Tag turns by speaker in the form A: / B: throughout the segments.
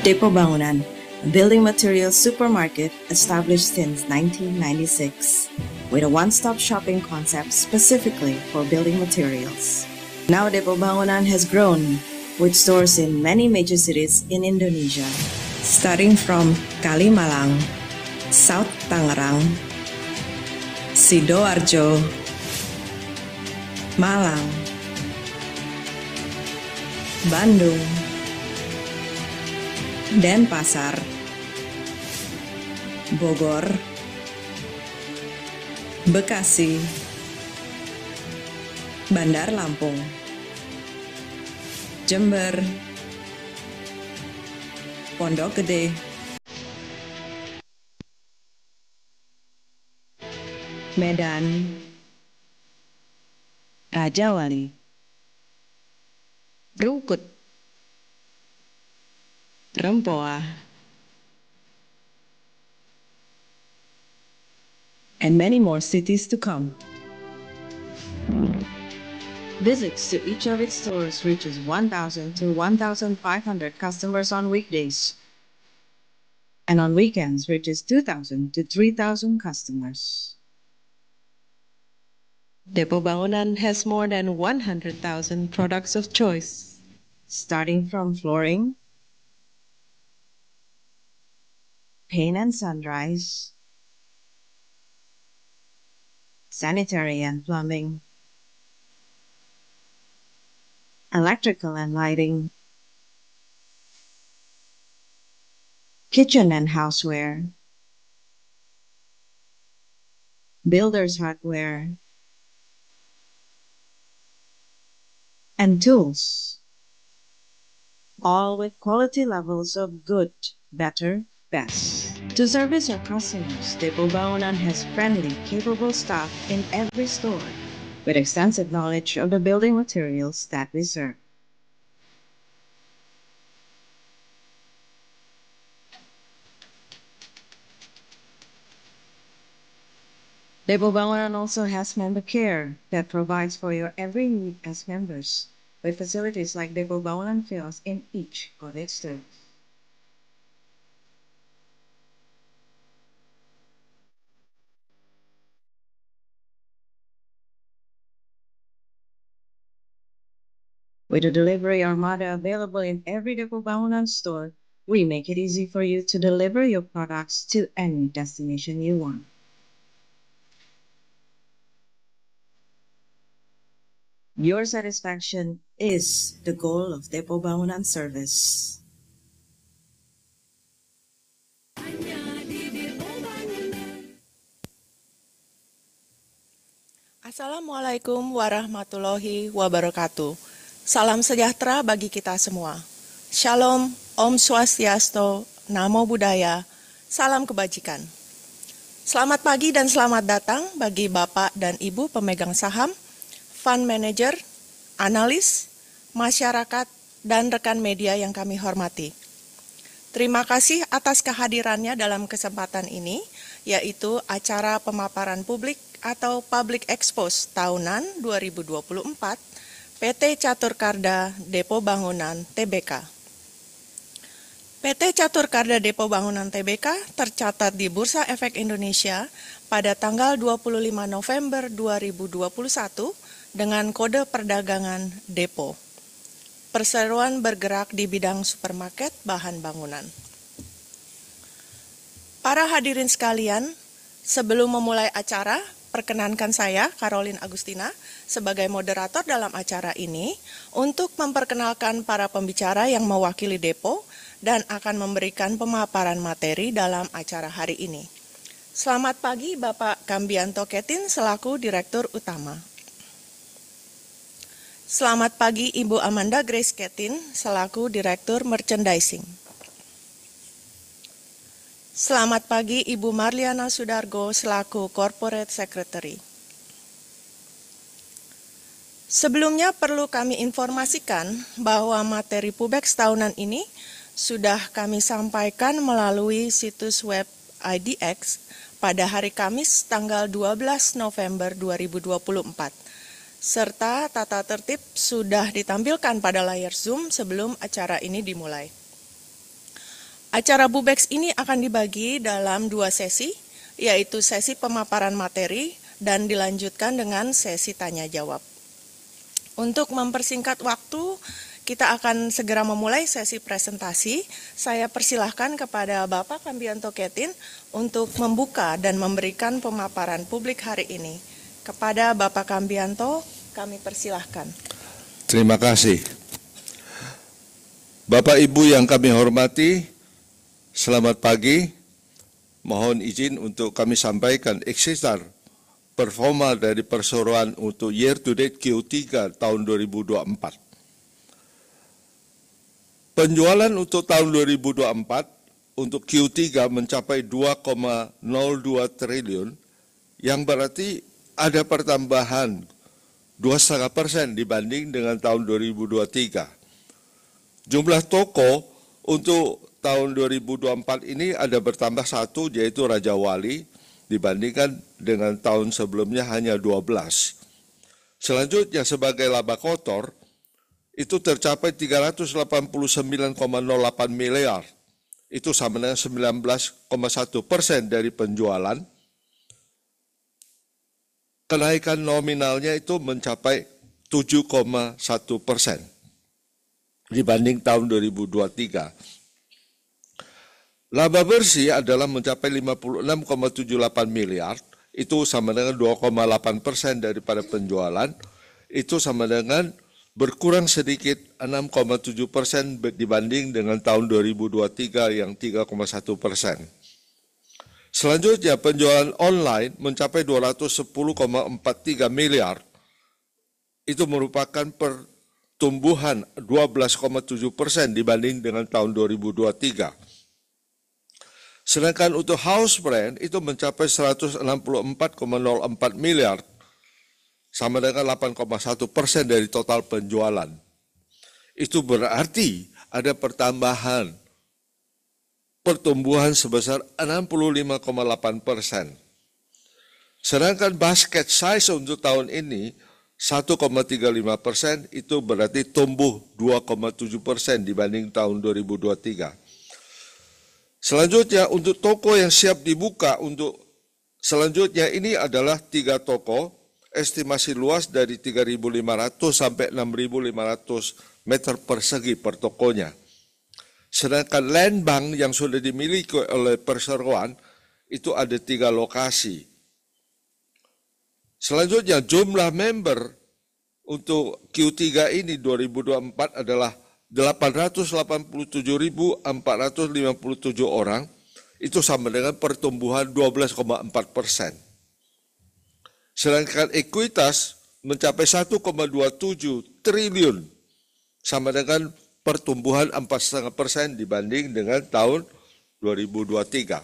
A: Depo Bangunan, a building materials supermarket established since 1996, with a one-stop shopping concept specifically for building materials. Now Depo Bangunan has grown, with stores in many major cities in Indonesia, starting from Kalimalang, South Tangerang, Sidoarjo, Malang, Bandung, Denpasar, Bogor, Bekasi, Bandar Lampung, Jember, Pondok Gede, Medan, Raja Wali, Rungkut, Rempoa, and many more cities to come. Visits to each of its stores reaches 1,000 to 1,500 customers on weekdays, and on weekends reaches 2,000 to 3,000 customers. Depo Bangunan has more than 100,000 products of choice, starting from flooring, paint and sundries, sanitary and plumbing, electrical and lighting, kitchen and houseware, builder's hardware, and tools, all with quality levels of good, better, best. To service your customers, Depo Bangunan has friendly, capable staff in every store with extensive knowledge of the building materials that we serve. Depo Bangunan also has member care that provides for your every need as members, with facilities like Depo Bangunan Fields in each of its stores. With a delivery armada available in every Depo Bangunan store, we make it easy for you to deliver your products to any destination you want. Your satisfaction is the goal of Depo Bangunan Service.
B: Assalamualaikum warahmatullahi wabarakatuh. Salam sejahtera bagi kita semua. Shalom, Om Swastiastu, Namo Buddhaya, salam kebajikan. Selamat pagi dan selamat datang bagi Bapak dan Ibu pemegang saham, fund manager, analis, masyarakat, dan rekan media yang kami hormati. Terima kasih atas kehadirannya dalam kesempatan ini, yaitu acara pemaparan publik atau Public Expose tahunan 2024 PT Catur Carda Depo Bangunan Tbk. PT Catur Carda Depo Bangunan Tbk tercatat di Bursa Efek Indonesia pada tanggal 25 November 2021 dengan kode perdagangan Depo. Perseroan bergerak di bidang supermarket bahan bangunan. Para hadirin sekalian, sebelum memulai acara, perkenankan saya, Caroline Agustina, sebagai moderator dalam acara ini untuk memperkenalkan para pembicara yang mewakili Depo dan akan memberikan pemaparan materi dalam acara hari ini. Selamat pagi Bapak Kambianto Ketin selaku Direktur Utama. Selamat pagi Ibu Amanda Grace Ketin selaku Direktur Merchandising. Selamat pagi Ibu Marliana Sudargo selaku Corporate Secretary. Sebelumnya perlu kami informasikan bahwa materi Pubex tahunan ini sudah kami sampaikan melalui situs web IDX pada hari Kamis tanggal 12 November 2024. Serta tata tertib sudah ditampilkan pada layar Zoom sebelum acara ini dimulai. Acara BUBEX ini akan dibagi dalam 2 sesi, yaitu sesi pemaparan materi dan dilanjutkan dengan sesi tanya-jawab. Untuk mempersingkat waktu, kita akan segera memulai sesi presentasi. Saya persilahkan kepada Bapak Kambianto Ketin untuk membuka dan memberikan pemaparan publik hari ini. Kepada Bapak Kambianto, kami persilahkan.
C: Terima kasih. Bapak Ibu yang kami hormati, selamat pagi. Mohon izin untuk kami sampaikan eksitar performa dari perseroan untuk year to date Q3 tahun 2024. Penjualan untuk tahun 2024 untuk Q3 mencapai 2,02 triliun, yang berarti ada pertambahan 2,5% dibanding dengan tahun 2023. Jumlah toko untuk tahun 2024 ini ada bertambah 1, yaitu Raja Wali, dibandingkan dengan tahun sebelumnya hanya 12. Selanjutnya sebagai laba kotor, itu tercapai 389,08 miliar. Itu sama dengan 19,1% dari penjualan. Kenaikan nominalnya itu mencapai 7,1% dibanding tahun 2023. Laba bersih adalah mencapai 56,78 miliar, itu sama dengan 2,8% daripada penjualan, itu sama dengan berkurang sedikit 6,7% dibanding dengan tahun 2023 yang 3,1%. Selanjutnya penjualan online mencapai 210,43 miliar, itu merupakan pertumbuhan 12,7% dibanding dengan tahun 2023. Sedangkan untuk house brand itu mencapai 164,04 miliar, sama dengan 8,1% dari total penjualan. Itu berarti ada pertumbuhan sebesar 65,8%. Sedangkan basket size untuk tahun ini 1,35%, itu berarti tumbuh 2,7% dibanding tahun 2023. Selanjutnya untuk toko yang siap dibuka untuk selanjutnya ini adalah 3 toko, estimasi luas dari 3.500 sampai 6.500 meter persegi per tokonya. Sedangkan land bank yang sudah dimiliki oleh perseroan itu ada 3 lokasi. Selanjutnya jumlah member untuk Q3 ini 2024 adalah 887.457 orang, itu sama dengan pertumbuhan 12,4%. Sedangkan ekuitas mencapai 1,27 triliun, sama dengan pertumbuhan 4,5% dibanding dengan tahun 2023.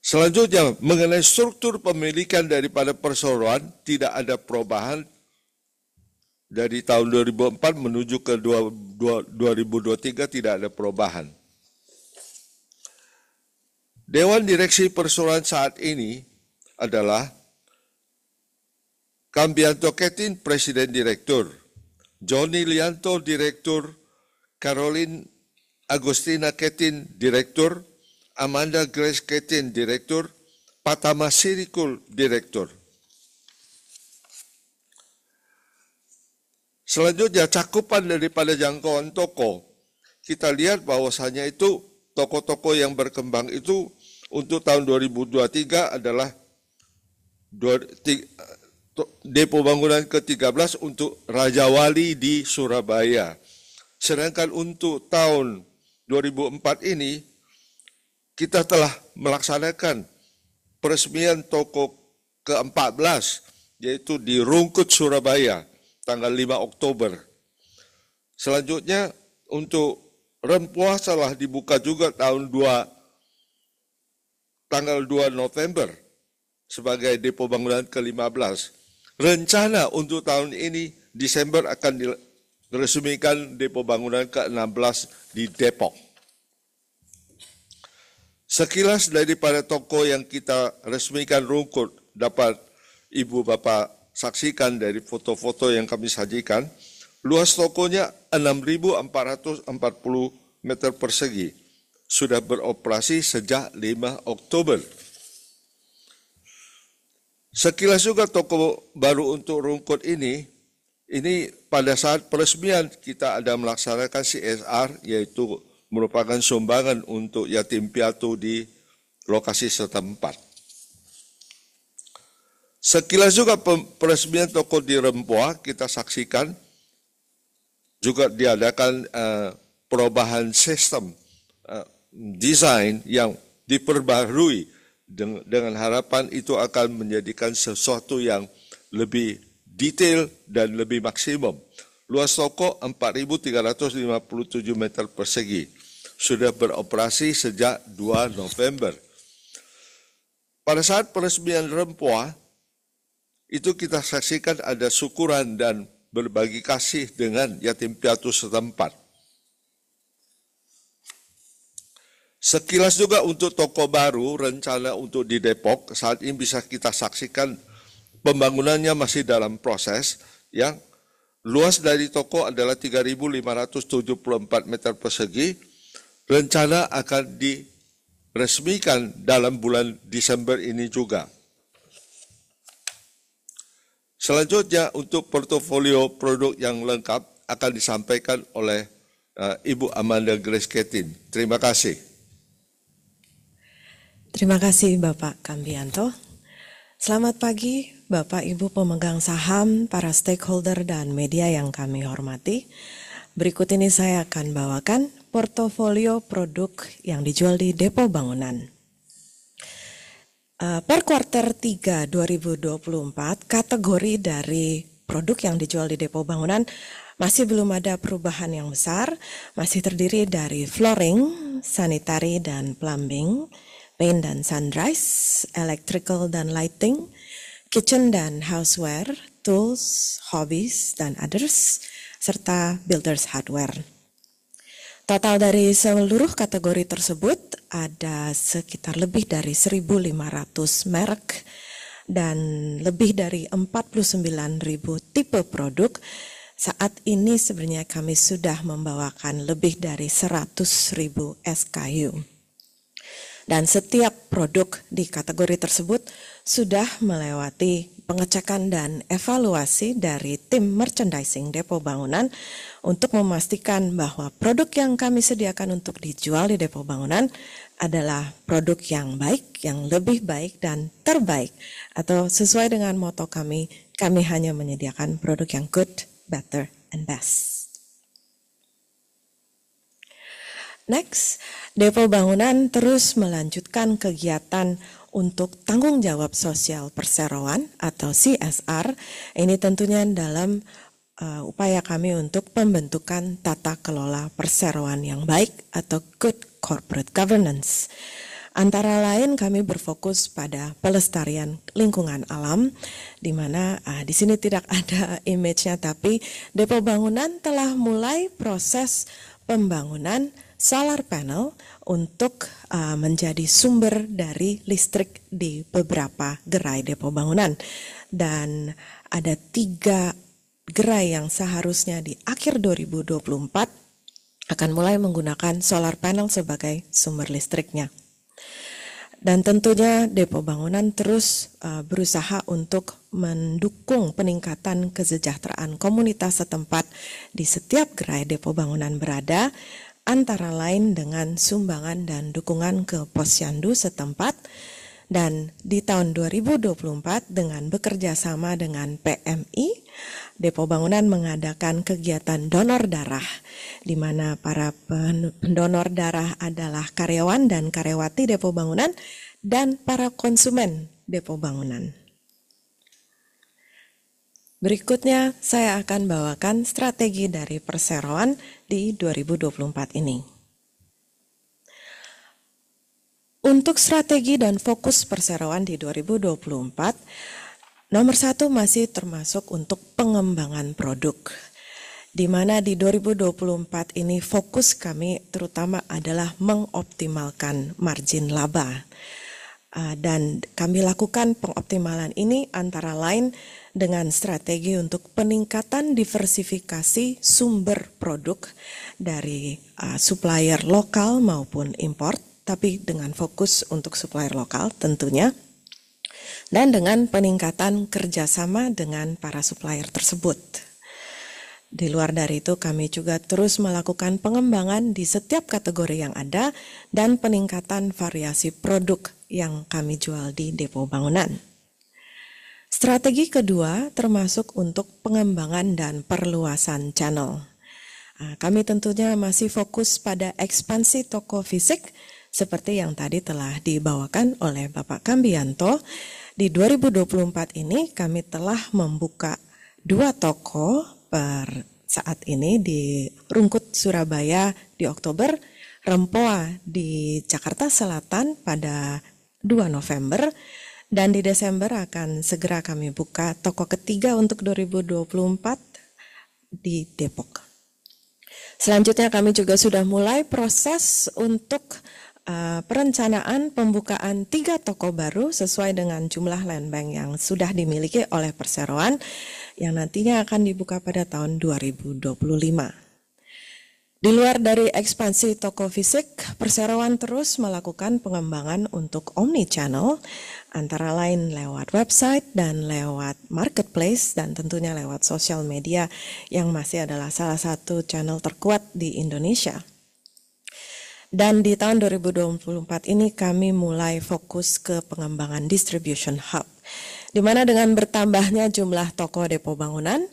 C: Selanjutnya, mengenai struktur pemilikan daripada perseroan, tidak ada perubahan dari tahun 2004 menuju ke 2023, tidak ada perubahan. Dewan Direksi Perseroan saat ini adalah Kambianto Ketin, Presiden Direktur, Johnny Lianto, Direktur, Caroline Agustina Ketin, Direktur, Amanda Grace Ketin, Direktur, Patama Sirikul, Direktur. Selanjutnya cakupan daripada jangkauan toko. Kita lihat bahwasanya itu toko-toko yang berkembang itu untuk tahun 2023 adalah depo bangunan ke-13 untuk Raja Wali di Surabaya. Sedangkan untuk tahun 2004 ini kita telah melaksanakan peresmian toko ke-14 yaitu di Rungkut, Surabaya, tanggal 5 Oktober. Selanjutnya untuk Rempuah telah dibuka juga tanggal 2 November sebagai depo bangunan ke-15. Rencana untuk tahun ini Desember akan diresmikan depo bangunan ke-16 di Depok. Sekilas daripada toko yang kita resmikan Rungkut dapat Ibu Bapak saksikan dari foto-foto yang kami sajikan. Luas tokonya 6.440 meter persegi. Sudah beroperasi sejak 5 Oktober. Sekilas juga toko baru untuk Rungkut ini pada saat peresmian kita ada melaksanakan CSR, yaitu merupakan sumbangan untuk yatim piatu di lokasi setempat. Sekilas juga peresmian toko di Rempoa kita saksikan juga diadakan perubahan sistem desain yang diperbarui dengan harapan itu akan menjadikan sesuatu yang lebih detail dan lebih maksimum. Luas toko 4.357 meter persegi. Sudah beroperasi sejak 2 November. Pada saat peresmian Rempoa, itu kita saksikan ada syukuran dan berbagi kasih dengan yatim piatu setempat. Sekilas juga untuk toko baru, rencana untuk di Depok, saat ini bisa kita saksikan pembangunannya masih dalam proses, yang luas dari toko adalah 3.574 meter persegi, rencana akan diresmikan dalam bulan Desember ini juga. Selanjutnya untuk portofolio produk yang lengkap akan disampaikan oleh Ibu Amanda Grace Ketin. Terima kasih.
D: Terima kasih Bapak Kambianto. Selamat pagi Bapak Ibu pemegang saham, para stakeholder dan media yang kami hormati. Berikut ini saya akan bawakan portofolio produk yang dijual di Depo Bangunan. Per kuarter 3 2024, kategori dari produk yang dijual di Depo Bangunan masih belum ada perubahan yang besar, masih terdiri dari flooring, sanitary dan plumbing, paint dan sunrise, electrical dan lighting, kitchen dan houseware, tools, hobbies dan others, serta builders hardware. Total dari seluruh kategori tersebut ada sekitar lebih dari 1.500 merek dan lebih dari 49.000 tipe produk. Saat ini sebenarnya kami sudah membawakan lebih dari 100.000 SKU. Dan setiap produk di kategori tersebut sudah melewati pengecekan dan evaluasi dari tim merchandising Depo Bangunan untuk memastikan bahwa produk yang kami sediakan untuk dijual di Depo Bangunan adalah produk yang baik, yang lebih baik dan terbaik. Atau sesuai dengan moto kami hanya menyediakan produk yang good, better, and best. Next, Depo Bangunan terus melanjutkan kegiatan untuk tanggung jawab sosial perseroan atau CSR. Ini tentunya dalam upaya kami untuk pembentukan tata kelola perseroan yang baik atau good corporate governance. Antara lain kami berfokus pada pelestarian lingkungan alam, di mana di sini tidak ada image-nya, tapi Depo Bangunan telah mulai proses pembangunan solar panel untuk menjadi sumber dari listrik di beberapa gerai Depo Bangunan. Dan ada 3 gerai yang seharusnya di akhir 2024 akan mulai menggunakan solar panel sebagai sumber listriknya. Dan tentunya Depo Bangunan terus berusaha untuk mendukung peningkatan kesejahteraan komunitas setempat di setiap gerai Depo Bangunan berada, antara lain dengan sumbangan dan dukungan ke posyandu setempat. Dan di tahun 2024 dengan bekerja sama dengan PMI, Depo Bangunan mengadakan kegiatan donor darah, di mana para pendonor darah adalah karyawan dan karyawati Depo Bangunan dan para konsumen Depo Bangunan. Berikutnya saya akan bawakan strategi dari perseroan di 2024 ini. Untuk strategi dan fokus perseroan di 2024, nomor 1 masih termasuk untuk pengembangan produk. Di mana di 2024 ini fokus kami terutama adalah mengoptimalkan margin laba. Dan kami lakukan pengoptimalan ini antara lain dengan strategi untuk peningkatan diversifikasi sumber produk dari supplier lokal maupun import, tapi dengan fokus untuk supplier lokal tentunya, dan dengan peningkatan kerjasama dengan para supplier tersebut. Di luar dari itu, kami juga terus melakukan pengembangan di setiap kategori yang ada dan peningkatan variasi produk yang kami jual di depo bangunan. Strategi kedua termasuk untuk pengembangan dan perluasan channel. Kami tentunya masih fokus pada ekspansi toko fisik seperti yang tadi telah dibawakan oleh Bapak Kambianto. Di 2024 ini kami telah membuka 2 toko per saat ini di Rungkut, Surabaya di Oktober, Rempoa di Jakarta Selatan pada 2 November, dan di Desember akan segera kami buka toko ketiga untuk 2024 di Depok. Selanjutnya kami juga sudah mulai proses untuk perencanaan pembukaan 3 toko baru sesuai dengan jumlah land bank yang sudah dimiliki oleh perseroan yang nantinya akan dibuka pada tahun 2025. Di luar dari ekspansi toko fisik, perseroan terus melakukan pengembangan untuk omni-channel, antara lain lewat website dan lewat marketplace dan tentunya lewat sosial media yang masih adalah salah satu channel terkuat di Indonesia. Dan di tahun 2024 ini kami mulai fokus ke pengembangan distribution hub, di mana dengan bertambahnya jumlah toko depo bangunan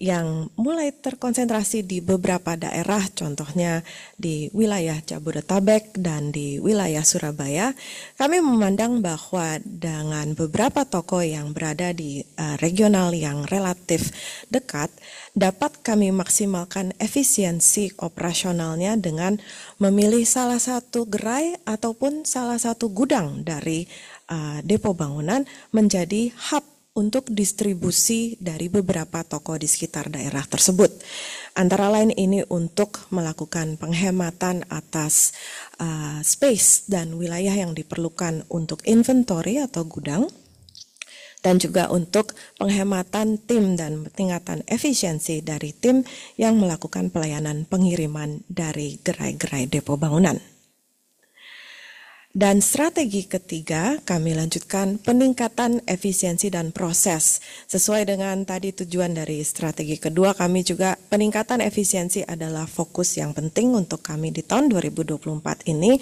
D: yang mulai terkonsentrasi di beberapa daerah, contohnya di wilayah Jabodetabek dan di wilayah Surabaya, kami memandang bahwa dengan beberapa toko yang berada di regional yang relatif dekat, dapat kami maksimalkan efisiensi operasionalnya dengan memilih salah satu gerai ataupun salah satu gudang dari depo bangunan menjadi hub untuk distribusi dari beberapa toko di sekitar daerah tersebut. Antara lain ini untuk melakukan penghematan atas space dan wilayah yang diperlukan untuk inventory atau gudang, dan juga untuk penghematan tim dan peningkatan efisiensi dari tim yang melakukan pelayanan pengiriman dari gerai-gerai depo bangunan. Dan strategi ketiga, kami lanjutkan peningkatan efisiensi dan proses. Sesuai dengan tadi tujuan dari strategi kedua, kami juga peningkatan efisiensi adalah fokus yang penting untuk kami di tahun 2024 ini.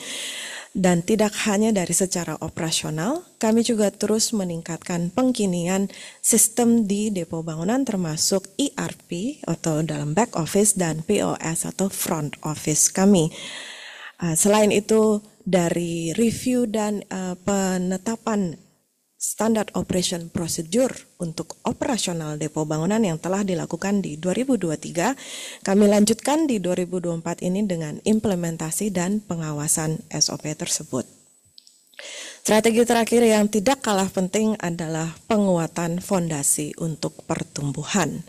D: Dan tidak hanya dari secara operasional, kami juga terus meningkatkan pengkinian sistem di depo bangunan termasuk ERP atau dalam back office dan POS atau front office kami. Selain itu, dari review dan penetapan standard operation procedure untuk operasional depo bangunan yang telah dilakukan di 2023, kami lanjutkan di 2024 ini dengan implementasi dan pengawasan SOP tersebut. Strategi terakhir yang tidak kalah penting adalah penguatan fondasi untuk pertumbuhan.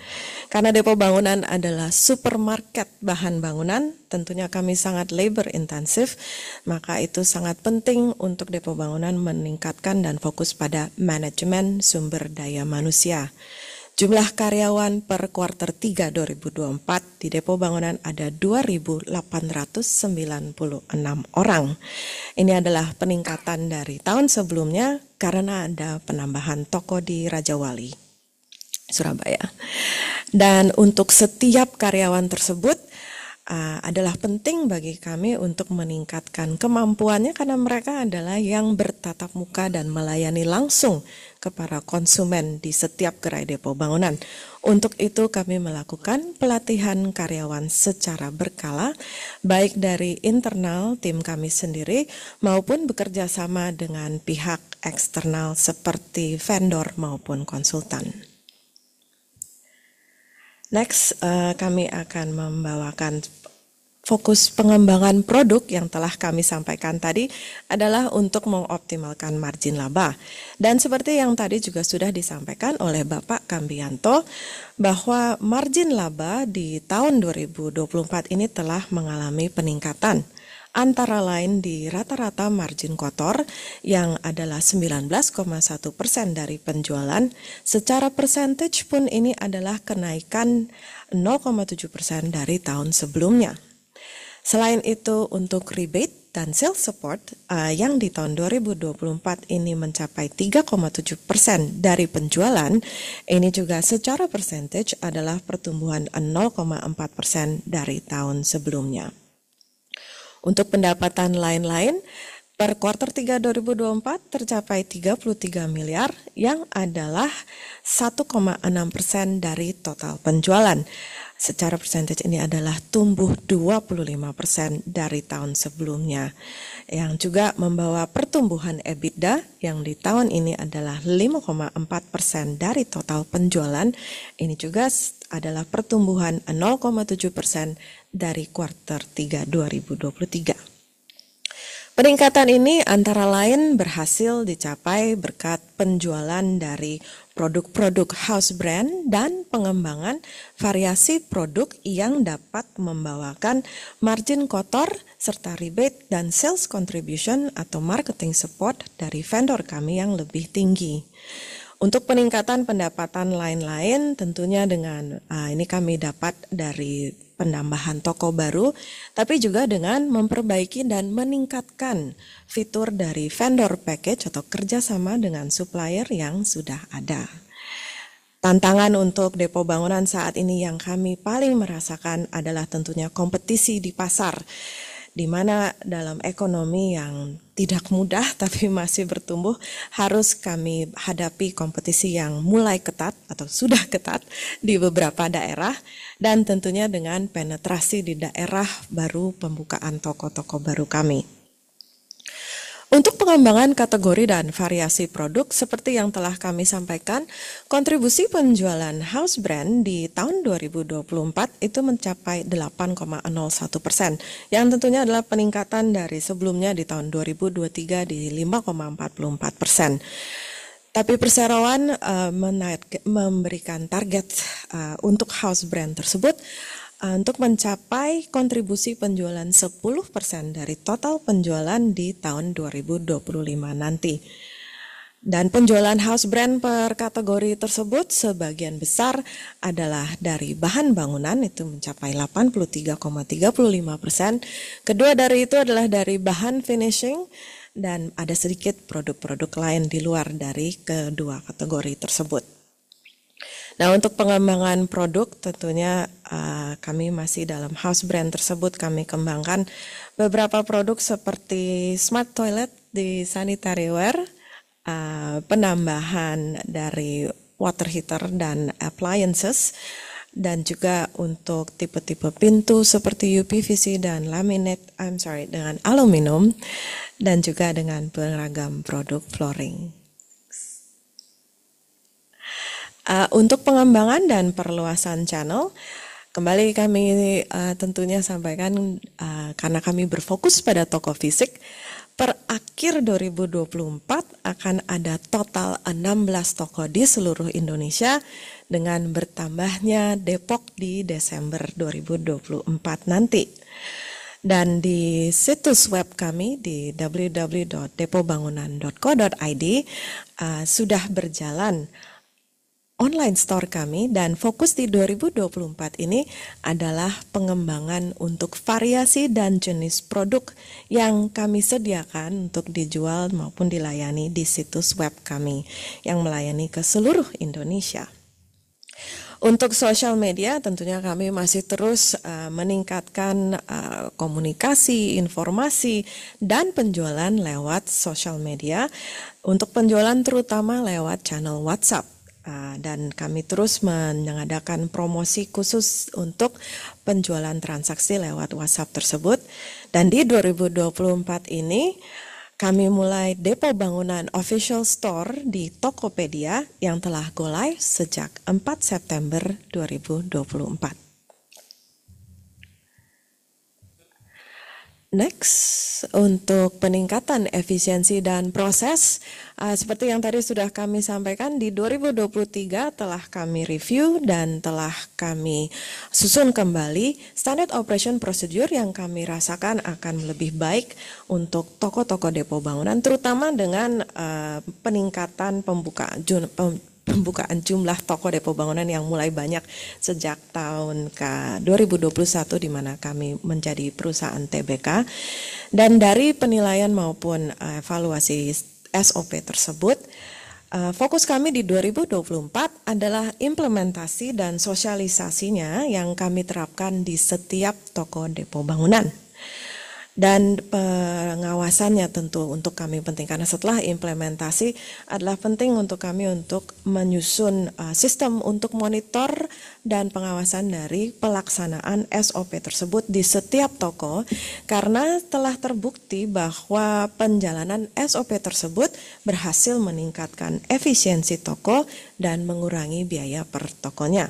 D: Karena depo bangunan adalah supermarket bahan bangunan, tentunya kami sangat labor intensif, maka itu sangat penting untuk depo bangunan meningkatkan dan fokus pada manajemen sumber daya manusia. Jumlah karyawan per kuartal 3 2024 di depo bangunan ada 2.896 orang. Ini adalah peningkatan dari tahun sebelumnya karena ada penambahan toko di Raja Wali, Surabaya. Dan untuk setiap karyawan tersebut adalah penting bagi kami untuk meningkatkan kemampuannya karena mereka adalah yang bertatap muka dan melayani langsung kepada konsumen di setiap gerai depo bangunan. Untuk itu kami melakukan pelatihan karyawan secara berkala, baik dari internal tim kami sendiri maupun bekerja sama dengan pihak eksternal seperti vendor maupun konsultan. Next, kami akan membawakan fokus pengembangan produk yang telah kami sampaikan tadi adalah untuk mengoptimalkan margin laba. Dan seperti yang tadi juga sudah disampaikan oleh Bapak Kambianto, bahwa margin laba di tahun 2024 ini telah mengalami peningkatan. antara lain di rata-rata margin kotor yang adalah 19,1% dari penjualan. Secara percentage pun ini adalah kenaikan 0,7% dari tahun sebelumnya. Selain itu untuk rebate dan sales support yang di tahun 2024 ini mencapai 3,7% dari penjualan, ini juga secara percentage adalah pertumbuhan 0,4% dari tahun sebelumnya. Untuk pendapatan lain-lain, per kuartal 3 2024 tercapai 33 miliar yang adalah 1,6% dari total penjualan. Secara percentage ini adalah tumbuh 25% dari tahun sebelumnya, yang juga membawa pertumbuhan EBITDA yang di tahun ini adalah 5,4% dari total penjualan. Ini juga adalah pertumbuhan 0,7% dari kuartal 3 2023. Peningkatan ini antara lain berhasil dicapai berkat penjualan dari produk-produk house brand dan pengembangan variasi produk yang dapat membawakan margin kotor serta rebate dan sales contribution atau marketing support dari vendor kami yang lebih tinggi. Untuk peningkatan pendapatan lain-lain tentunya dengan ini kami dapat dari penambahan toko baru, tapi juga dengan memperbaiki dan meningkatkan fitur dari vendor package atau kerjasama dengan supplier yang sudah ada. Tantangan untuk Depo Bangunan saat ini yang kami paling merasakan adalah tentunya kompetisi di pasar, di mana dalam ekonomi yang tidak mudah tapi masih bertumbuh harus kami hadapi kompetisi yang mulai ketat atau sudah ketat di beberapa daerah dan tentunya dengan penetrasi di daerah baru pembukaan toko-toko baru kami. Untuk pengembangan kategori dan variasi produk seperti yang telah kami sampaikan, kontribusi penjualan house brand di tahun 2024 itu mencapai 8,01%, yang tentunya adalah peningkatan dari sebelumnya di tahun 2023 di 5,44%. Tapi perseroan memberikan target untuk house brand tersebut untuk mencapai kontribusi penjualan 10% dari total penjualan di tahun 2025 nanti. Dan penjualan house brand per kategori tersebut sebagian besar adalah dari bahan bangunan, itu mencapai 83,35%. Kedua dari itu adalah dari bahan finishing dan ada sedikit produk-produk lain di luar dari kedua kategori tersebut. Nah, untuk pengembangan produk tentunya kami masih dalam house brand tersebut kami kembangkan beberapa produk seperti smart toilet di sanitary ware, penambahan dari water heater dan appliances, dan juga untuk tipe-tipe pintu seperti UPVC dan dengan aluminium, dan juga dengan beragam produk flooring. Untuk pengembangan dan perluasan channel, kembali kami tentunya sampaikan karena kami berfokus pada toko fisik, per akhir 2024 akan ada total 16 toko di seluruh Indonesia dengan bertambahnya Depok di Desember 2024 nanti. Dan di situs web kami di www.depobangunan.co.id sudah berjalan online store kami, dan fokus di 2024 ini adalah pengembangan untuk variasi dan jenis produk yang kami sediakan untuk dijual maupun dilayani di situs web kami yang melayani ke seluruh Indonesia. Untuk sosial media tentunya kami masih terus meningkatkan komunikasi, informasi, dan penjualan lewat sosial media. Untuk penjualan terutama lewat channel WhatsApp. Dan kami terus mengadakan promosi khusus untuk penjualan transaksi lewat WhatsApp tersebut. Dan di 2024 ini kami mulai Depo Bangunan Official Store di Tokopedia yang telah go live sejak 4 September 2024. Next, untuk peningkatan efisiensi dan proses, seperti yang tadi sudah kami sampaikan, di 2023 telah kami review dan telah kami susun kembali Standard Operation Procedure yang kami rasakan akan lebih baik untuk toko-toko depo bangunan, terutama dengan peningkatan pembukaan jumlah toko depo bangunan yang mulai banyak sejak tahun ke 2021 di mana kami menjadi perusahaan TBK. Dan dari penilaian maupun evaluasi SOP tersebut, fokus kami di 2024 adalah implementasi dan sosialisasinya yang kami terapkan di setiap toko depo bangunan. Dan pengawasannya tentu untuk kami penting, karena setelah implementasi adalah penting untuk kami untuk menyusun sistem untuk monitor dan pengawasan dari pelaksanaan SOP tersebut di setiap toko, karena telah terbukti bahwa penjalanan SOP tersebut berhasil meningkatkan efisiensi toko dan mengurangi biaya per tokonya.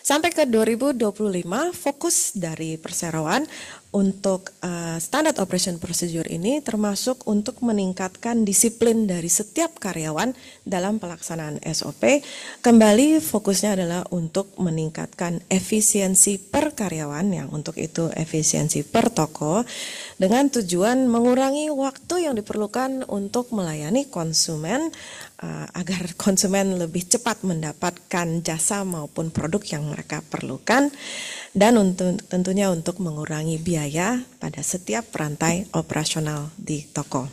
D: Sampai ke 2025, fokus dari perseroan untuk Standard Operation Procedure ini termasuk untuk meningkatkan disiplin dari setiap karyawan dalam pelaksanaan SOP. Kembali fokusnya adalah untuk meningkatkan efisiensi per karyawan, yang untuk itu efisiensi per toko, dengan tujuan mengurangi waktu yang diperlukan untuk melayani konsumen, agar konsumen lebih cepat mendapatkan jasa maupun produk yang mereka perlukan, dan tentunya untuk mengurangi biaya pada setiap rantai operasional di toko.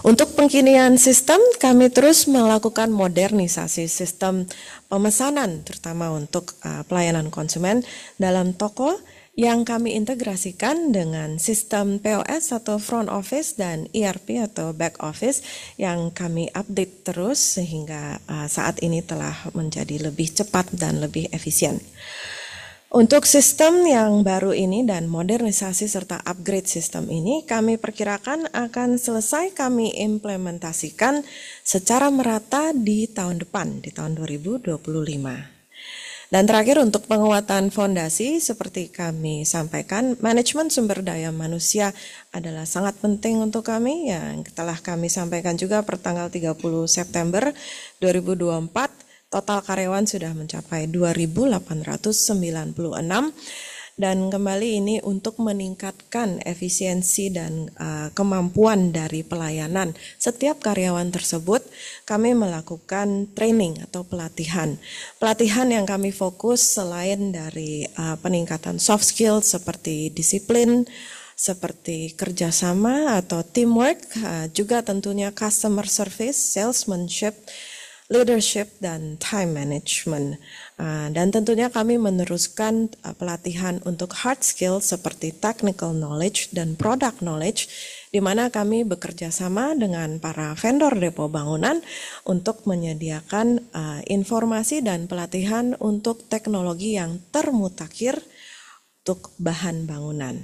D: Untuk pengkinian sistem, kami terus melakukan modernisasi sistem pemesanan, terutama untuk pelayanan konsumen dalam toko, yang kami integrasikan dengan sistem POS atau front office dan ERP atau back office yang kami update terus sehingga saat ini telah menjadi lebih cepat dan lebih efisien. Untuk sistem yang baru ini dan modernisasi serta upgrade sistem ini kami perkirakan akan selesai kami implementasikan secara merata di tahun depan, di tahun 2025. Dan terakhir, untuk penguatan fondasi, seperti kami sampaikan, manajemen sumber daya manusia adalah sangat penting untuk kami, yang telah kami sampaikan juga per tanggal 30 September 2024, total karyawan sudah mencapai 2.896, dan kembali ini untuk meningkatkan efisiensi dan kemampuan dari pelayanan setiap karyawan tersebut, kami melakukan training atau pelatihan. Pelatihan yang kami fokus selain dari peningkatan soft skill seperti disiplin, seperti kerjasama atau teamwork, juga tentunya customer service, salesmanship, leadership, dan time management. Dan tentunya kami meneruskan pelatihan untuk hard skill seperti technical knowledge dan product knowledge, di mana kami bekerja sama dengan para vendor depo bangunan untuk menyediakan informasi dan pelatihan untuk teknologi yang termutakhir untuk bahan bangunan.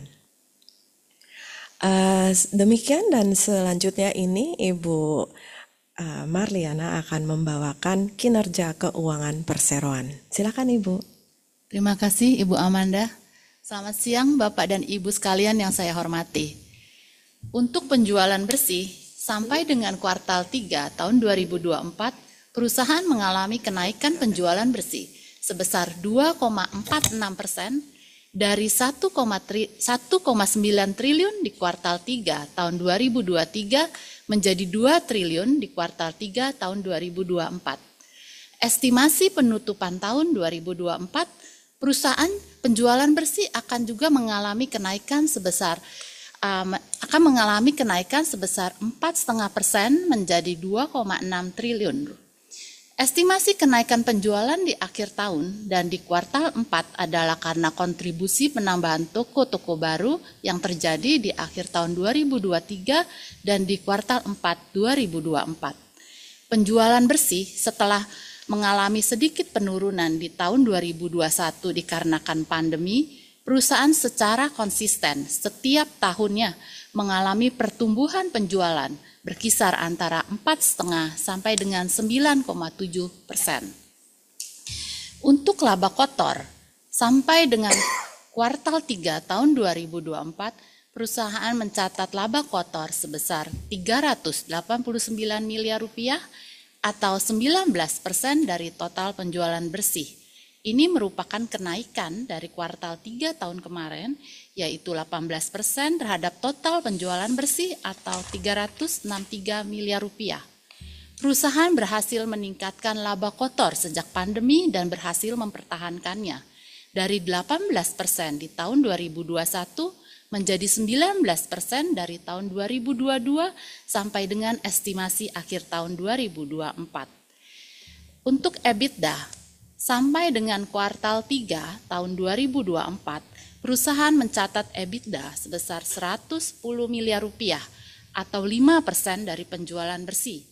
D: Demikian, dan selanjutnya ini Ibu Marliana akan membawakan kinerja keuangan perseroan. Silakan Ibu.
E: Terima kasih Ibu Amanda. Selamat siang Bapak dan Ibu sekalian yang saya hormati. Untuk penjualan bersih, sampai dengan kuartal 3 tahun 2024, perusahaan mengalami kenaikan penjualan bersih sebesar 2,46% dari 1,9 triliun di kuartal 3 tahun 2023 menjadi 2 triliun di kuartal 3 tahun 2024. Estimasi penutupan tahun 2024, perusahaan penjualan bersih akan juga mengalami kenaikan sebesar 4,5% menjadi 2,6 triliun. Estimasi kenaikan penjualan di akhir tahun dan di kuartal 4 adalah karena kontribusi penambahan toko-toko baru yang terjadi di akhir tahun 2023 dan di kuartal 4 2024. Penjualan bersih setelah mengalami sedikit penurunan di tahun 2021 dikarenakan pandemi, perusahaan secara konsisten setiap tahunnya mengalami pertumbuhan penjualan berkisar antara 4,5 sampai dengan 9,7%. Untuk laba kotor, sampai dengan Kuartal 3 tahun 2024, perusahaan mencatat laba kotor sebesar 389 miliar rupiah atau 19% dari total penjualan bersih. Ini merupakan kenaikan dari kuartal 3 tahun kemarin, yaitu 18% terhadap total penjualan bersih atau 363 miliar rupiah. Perusahaan berhasil meningkatkan laba kotor sejak pandemi dan berhasil mempertahankannya dari 18% di tahun 2021 menjadi 19% dari tahun 2022 sampai dengan estimasi akhir tahun 2024. Untuk EBITDA, sampai dengan kuartal 3 tahun 2024, perusahaan mencatat EBITDA sebesar 110 miliar rupiah atau 5% dari penjualan bersih.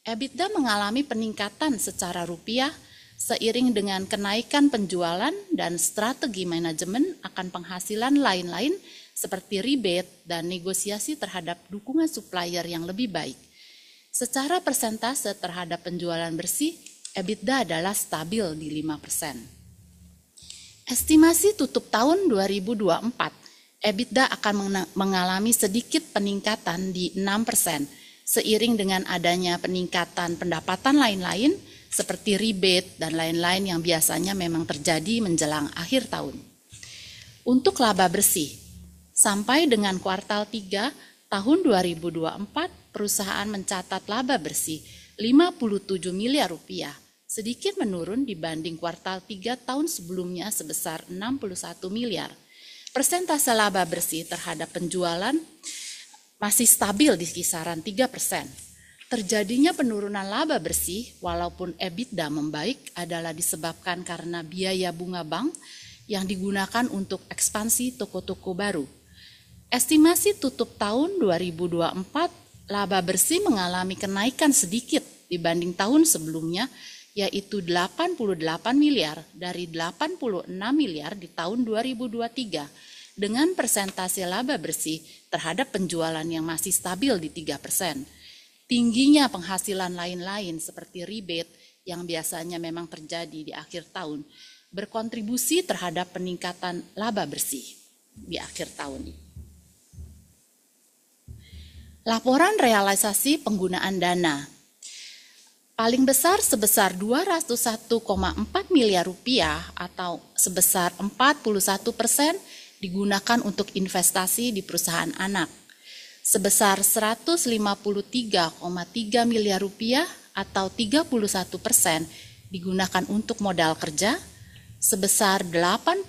E: EBITDA mengalami peningkatan secara rupiah seiring dengan kenaikan penjualan dan strategi manajemen akan penghasilan lain-lain seperti rebate dan negosiasi terhadap dukungan supplier yang lebih baik. Secara persentase terhadap penjualan bersih, EBITDA adalah stabil di 5%. Estimasi tutup tahun 2024, EBITDA akan mengalami sedikit peningkatan di 6%, seiring dengan adanya peningkatan pendapatan lain-lain seperti rebate dan lain-lain yang biasanya memang terjadi menjelang akhir tahun. Untuk laba bersih, sampai dengan kuartal 3 tahun 2024, perusahaan mencatat laba bersih 57 miliar rupiah, sedikit menurun dibanding kuartal 3 tahun sebelumnya sebesar 61 miliar. Persentase laba bersih terhadap penjualan masih stabil di kisaran 3%. Terjadinya penurunan laba bersih walaupun EBITDA membaik adalah disebabkan karena biaya bunga bank yang digunakan untuk ekspansi toko-toko baru. Estimasi tutup tahun 2024, laba bersih mengalami kenaikan sedikit dibanding tahun sebelumnya, yaitu 88 miliar dari 86 miliar di tahun 2023, dengan persentase laba bersih terhadap penjualan yang masih stabil di 3%. Tingginya penghasilan lain-lain seperti rebate yang biasanya memang terjadi di akhir tahun berkontribusi terhadap peningkatan laba bersih di akhir tahun. Laporan realisasi penggunaan dana paling besar sebesar 201,4 miliar rupiah atau sebesar 41% digunakan untuk investasi di perusahaan anak. Sebesar 153,3 miliar rupiah atau 31% digunakan untuk modal kerja, sebesar 87,8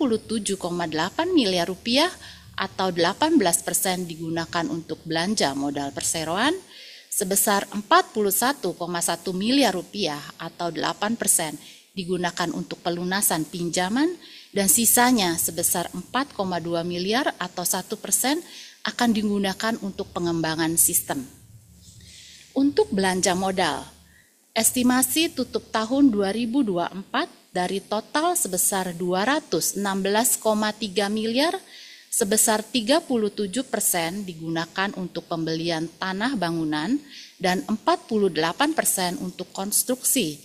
E: miliar rupiah atau 18% digunakan untuk belanja modal perseroan, sebesar 41,1 miliar rupiah atau 8% digunakan untuk pelunasan pinjaman, dan sisanya sebesar 4,2 miliar atau 1% akan digunakan untuk pengembangan sistem. Untuk belanja modal, estimasi tutup tahun 2024 dari total sebesar 216,3 miliar, sebesar 37% digunakan untuk pembelian tanah bangunan dan 48% untuk konstruksi.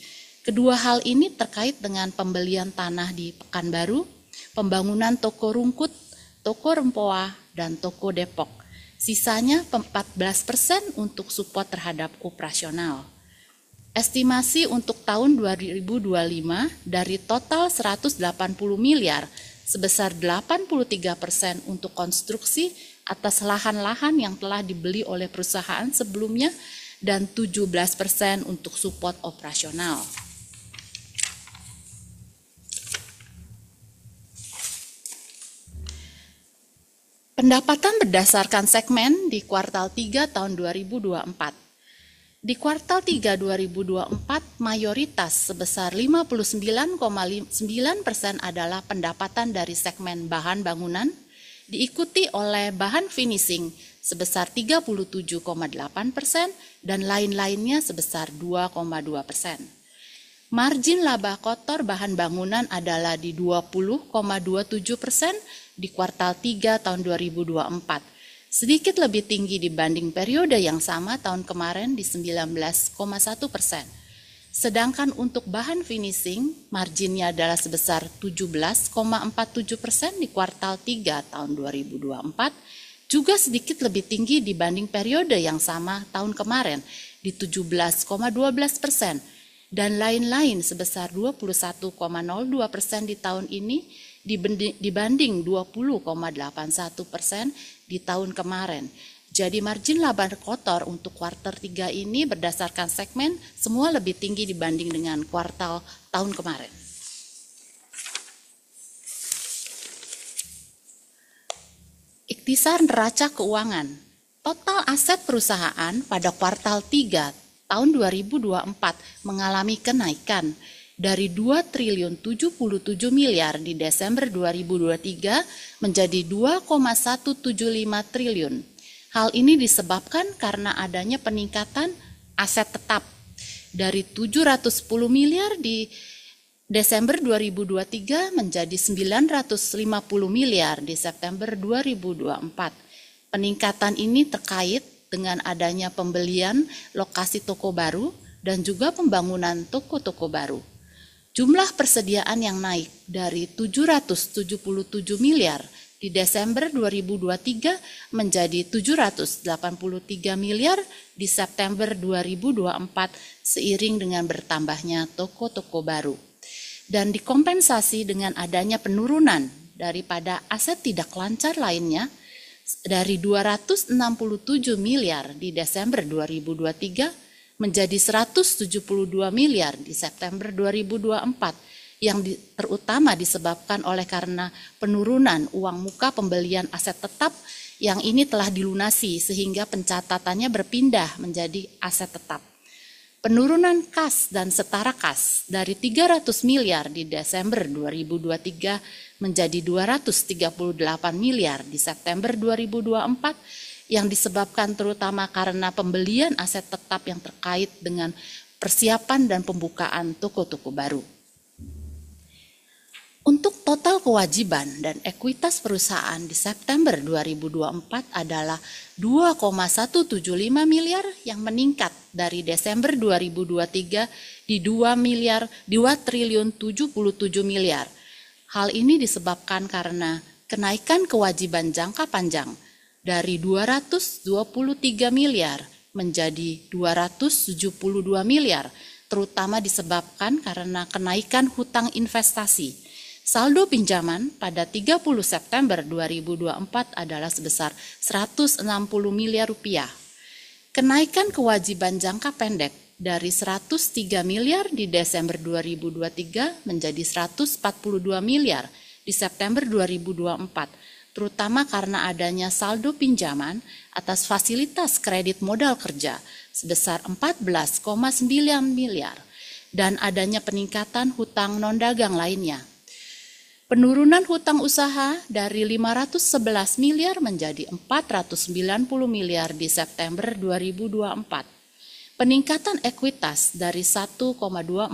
E: Kedua hal ini terkait dengan pembelian tanah di Pekanbaru, pembangunan toko Rungkut, toko Rempoa, dan toko Depok. Sisanya 14% untuk support terhadap operasional. Estimasi untuk tahun 2025 dari total 180 miliar, sebesar 83% untuk konstruksi atas lahan-lahan yang telah dibeli oleh perusahaan sebelumnya dan 17% untuk support operasional. Pendapatan berdasarkan segmen di kuartal 3 tahun 2024. Di kuartal 3 2024, mayoritas sebesar 59,9% adalah pendapatan dari segmen bahan bangunan, diikuti oleh bahan finishing sebesar 37,8% dan lain-lainnya sebesar 2,2%. Margin laba kotor bahan bangunan adalah di 20,27% di kuartal 3 tahun 2024, sedikit lebih tinggi dibanding periode yang sama tahun kemarin di 19,1%. Sedangkan untuk bahan finishing, marginnya adalah sebesar 17,47% di kuartal 3 tahun 2024, juga sedikit lebih tinggi dibanding periode yang sama tahun kemarin di 17,12%, dan lain-lain sebesar 21,02% di tahun ini dibanding 20,81% di tahun kemarin. Jadi margin laba kotor untuk kuartal 3 ini berdasarkan segmen semua lebih tinggi dibanding dengan kuartal tahun kemarin. Ikhtisar neraca keuangan. Total aset perusahaan pada kuartal 3 tahun 2024 mengalami kenaikan dari 2.077 miliar di Desember 2023 menjadi 2,175 triliun. Hal ini disebabkan karena adanya peningkatan aset tetap dari 710 miliar di Desember 2023 menjadi 950 miliar di September 2024. Peningkatan ini terkait dengan adanya pembelian lokasi toko baru dan juga pembangunan toko-toko baru. Jumlah persediaan yang naik dari 777 miliar di Desember 2023 menjadi 783 miliar di September 2024 seiring dengan bertambahnya toko-toko baru. Dan dikompensasi dengan adanya penurunan daripada aset tidak lancar lainnya dari 267 miliar di Desember 2023 menjadi 172 miliar di September 2024 yang terutama disebabkan oleh karena penurunan uang muka pembelian aset tetap yang ini telah dilunasi sehingga pencatatannya berpindah menjadi aset tetap. Penurunan kas dan setara kas dari 300 miliar di Desember 2023 menjadi 238 miliar di September 2024 yang disebabkan terutama karena pembelian aset tetap yang terkait dengan persiapan dan pembukaan toko-toko baru. Untuk total kewajiban dan ekuitas perusahaan di September 2024 adalah 2,175 miliar yang meningkat dari Desember 2023 di 2 triliun 77 miliar. Hal ini disebabkan karena kenaikan kewajiban jangka panjang dari 223 miliar menjadi 272 miliar, terutama disebabkan karena kenaikan hutang investasi. Saldo pinjaman pada 30 September 2024 adalah sebesar 160 miliar rupiah. Kenaikan kewajiban jangka pendek dari 103 miliar di Desember 2023 menjadi 142 miliar di September 2024, terutama karena adanya saldo pinjaman atas fasilitas kredit modal kerja sebesar 14,9 miliar dan adanya peningkatan hutang non-dagang lainnya. Penurunan hutang usaha dari 511 miliar menjadi 490 miliar di September 2024. Peningkatan ekuitas dari 1,241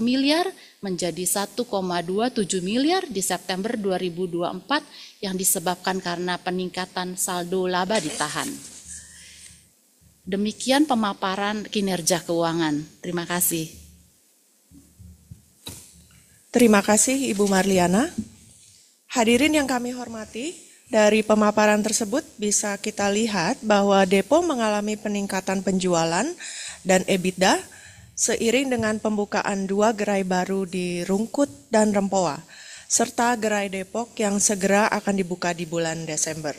E: miliar menjadi 1,27 miliar di September 2024 yang disebabkan karena peningkatan saldo laba ditahan. Demikian pemaparan kinerja keuangan. Terima kasih.
B: Terima kasih Ibu Marliana. Hadirin yang kami hormati, dari pemaparan tersebut bisa kita lihat bahwa Depo mengalami peningkatan penjualan dan EBITDA seiring dengan pembukaan 2 gerai baru di Rungkut dan Rempoa, serta gerai Depok yang segera akan dibuka di bulan Desember.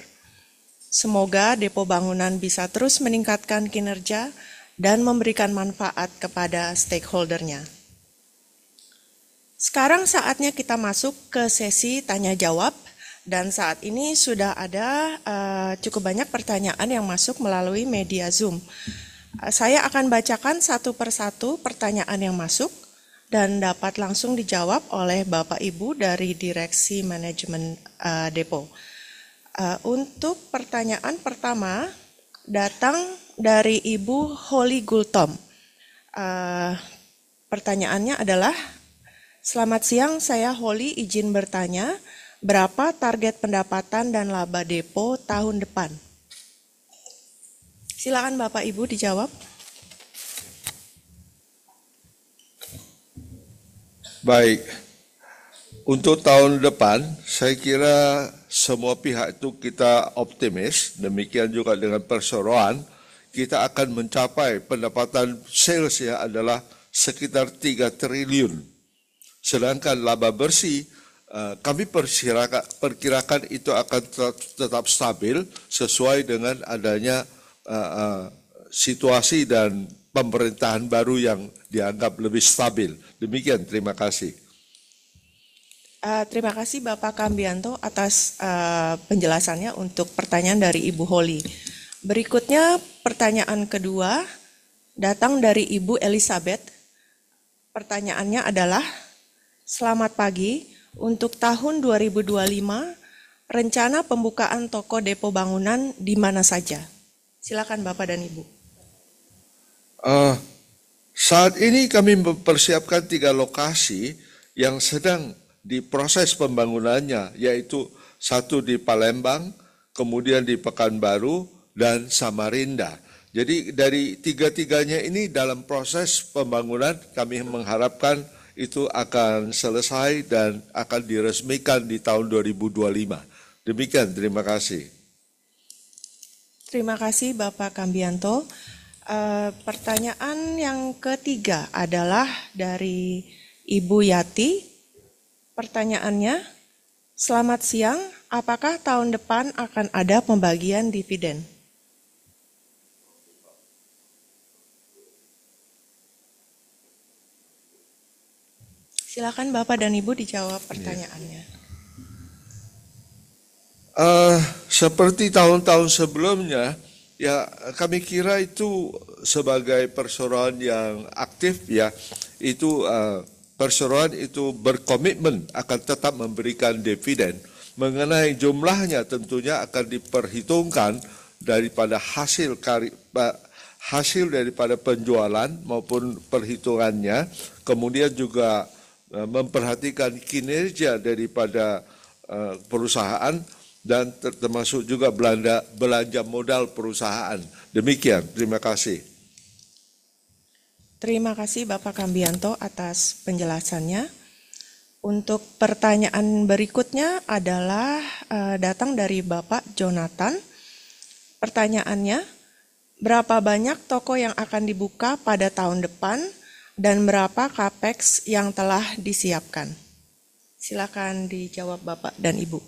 B: Semoga Depo Bangunan bisa terus meningkatkan kinerja dan memberikan manfaat kepada stakeholder-nya. Sekarang saatnya kita masuk ke sesi tanya jawab dan saat ini sudah ada cukup banyak pertanyaan yang masuk melalui media Zoom. Saya akan bacakan satu persatu pertanyaan yang masuk dan dapat langsung dijawab oleh Bapak Ibu dari Direksi Manajemen Depo. Untuk pertanyaan pertama datang dari Ibu Holly Gultom. Pertanyaannya adalah, selamat siang, saya Holly izin bertanya, berapa target pendapatan dan laba Depo tahun depan? Silakan Bapak Ibu dijawab.
C: Baik, untuk tahun depan saya kira semua pihak itu kita optimis, demikian juga dengan perseroan, kita akan mencapai pendapatan sales yang adalah sekitar 3 triliun. Sedangkan laba bersih kami perkirakan itu akan tetap stabil sesuai dengan adanya situasi dan pemerintahan baru yang dianggap lebih stabil. Demikian, terima kasih.
B: Terima kasih Bapak Kambianto atas penjelasannya untuk pertanyaan dari Ibu Holly. Berikutnya pertanyaan kedua datang dari Ibu Elizabeth. Pertanyaannya adalah, selamat pagi, untuk tahun 2025 rencana pembukaan toko depo bangunan di mana saja? Silakan Bapak dan Ibu.
C: Saat ini kami mempersiapkan 3 lokasi yang sedang diproses pembangunannya, yaitu 1 di Palembang, kemudian di Pekanbaru, dan Samarinda. Jadi dari 3-tiganya ini dalam proses pembangunan kami mengharapkan itu akan selesai dan akan diresmikan di tahun 2025. Demikian, terima kasih.
B: Terima kasih Bapak Kambianto. Pertanyaan yang ketiga adalah dari Ibu Yati. Pertanyaannya, selamat siang, apakah tahun depan akan ada pembagian dividen? Silakan Bapak dan Ibu dijawab pertanyaannya.
C: Seperti tahun-tahun sebelumnya, ya kami kira itu sebagai perseroan yang aktif, ya itu perseroan itu berkomitmen akan tetap memberikan dividen. Mengenai jumlahnya tentunya akan diperhitungkan daripada hasil daripada penjualan maupun perhitungannya, kemudian juga memperhatikan kinerja daripada perusahaan dan termasuk juga belanja modal perusahaan. Demikian, terima kasih.
B: Terima kasih Bapak Kambianto atas penjelasannya. Untuk pertanyaan berikutnya adalah datang dari Bapak Jonathan. Pertanyaannya, berapa banyak toko yang akan dibuka pada tahun depan dan berapa capex yang telah disiapkan? Silakan dijawab Bapak dan Ibu.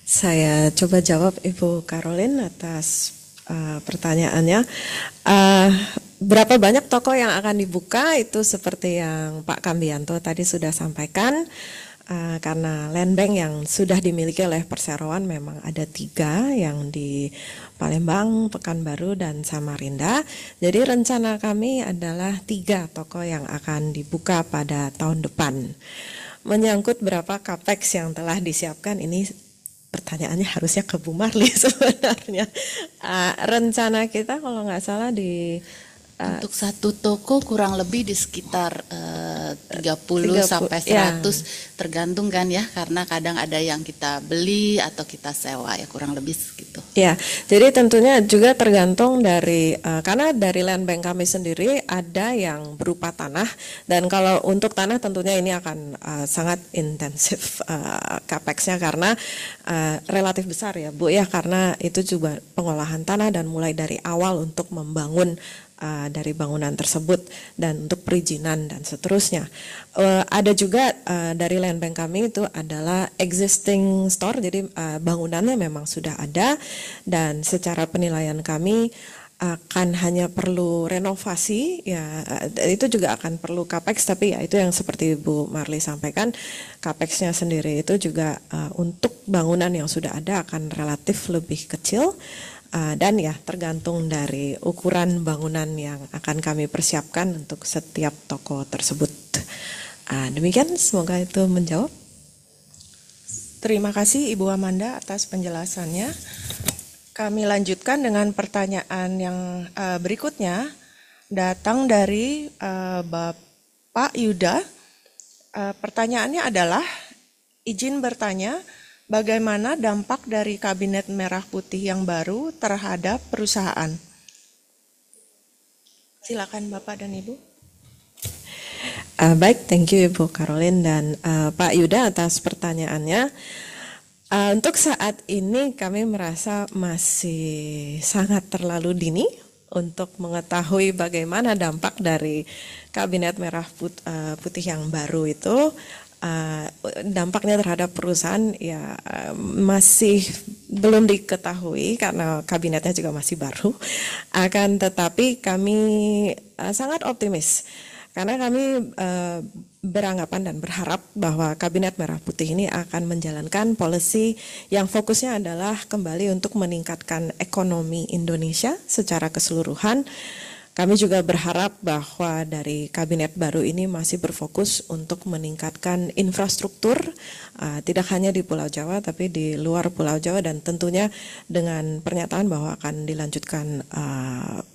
D: Saya coba jawab Ibu Caroline atas pertanyaannya. Berapa banyak toko yang akan dibuka itu seperti yang Pak Kambianto tadi sudah sampaikan, karena land bank yang sudah dimiliki oleh perseroan memang ada 3 yang di Palembang, Pekanbaru, dan Samarinda. Jadi rencana kami adalah 3 toko yang akan dibuka pada tahun depan. Menyangkut berapa capex yang telah disiapkan, ini pertanyaannya harusnya ke Bu Marli sebenarnya. Rencana kita kalau nggak salah di
E: untuk 1 toko kurang lebih di sekitar 30 sampai 100
D: ya.
E: Tergantung kan ya, karena kadang ada yang kita beli atau kita sewa, ya kurang lebih segitu.
D: Ya, jadi tentunya juga tergantung dari karena dari land bank kami sendiri ada yang berupa tanah, dan kalau untuk tanah tentunya ini akan sangat intensif capex-nya karena relatif besar ya Bu ya, karena itu juga pengolahan tanah dan mulai dari awal untuk membangun dari bangunan tersebut dan untuk perizinan dan seterusnya. Ada juga dari land bank kami itu adalah existing store, jadi bangunannya memang sudah ada dan secara penilaian kami akan hanya perlu renovasi, ya itu juga akan perlu capex, tapi ya itu yang seperti Bu Marli sampaikan, capex-nya sendiri itu juga untuk bangunan yang sudah ada akan relatif lebih kecil. Dan ya tergantung dari ukuran bangunan yang akan kami persiapkan untuk setiap toko tersebut. Demikian, semoga itu menjawab.
B: Terima kasih Ibu Amanda atas penjelasannya. Kami lanjutkan dengan pertanyaan yang berikutnya, datang dari Bapak Yuda. Pertanyaannya adalah, izin bertanya, bagaimana dampak dari Kabinet Merah Putih yang baru terhadap perusahaan? Silakan Bapak dan Ibu.
D: Baik, thank you Ibu Caroline dan Pak Yuda atas pertanyaannya. Untuk saat ini kami merasa masih sangat terlalu dini untuk mengetahui bagaimana dampak dari Kabinet Merah Putih yang baru itu. Dampaknya terhadap perusahaan ya masih belum diketahui karena kabinetnya juga masih baru. Akan tetapi kami sangat optimis karena kami beranggapan dan berharap bahwa Kabinet Merah Putih ini akan menjalankan policy yang fokusnya adalah kembali untuk meningkatkan ekonomi Indonesia secara keseluruhan. Kami juga berharap bahwa dari kabinet baru ini masih berfokus untuk meningkatkan infrastruktur, tidak hanya di Pulau Jawa tapi di luar Pulau Jawa, dan tentunya dengan pernyataan bahwa akan dilanjutkan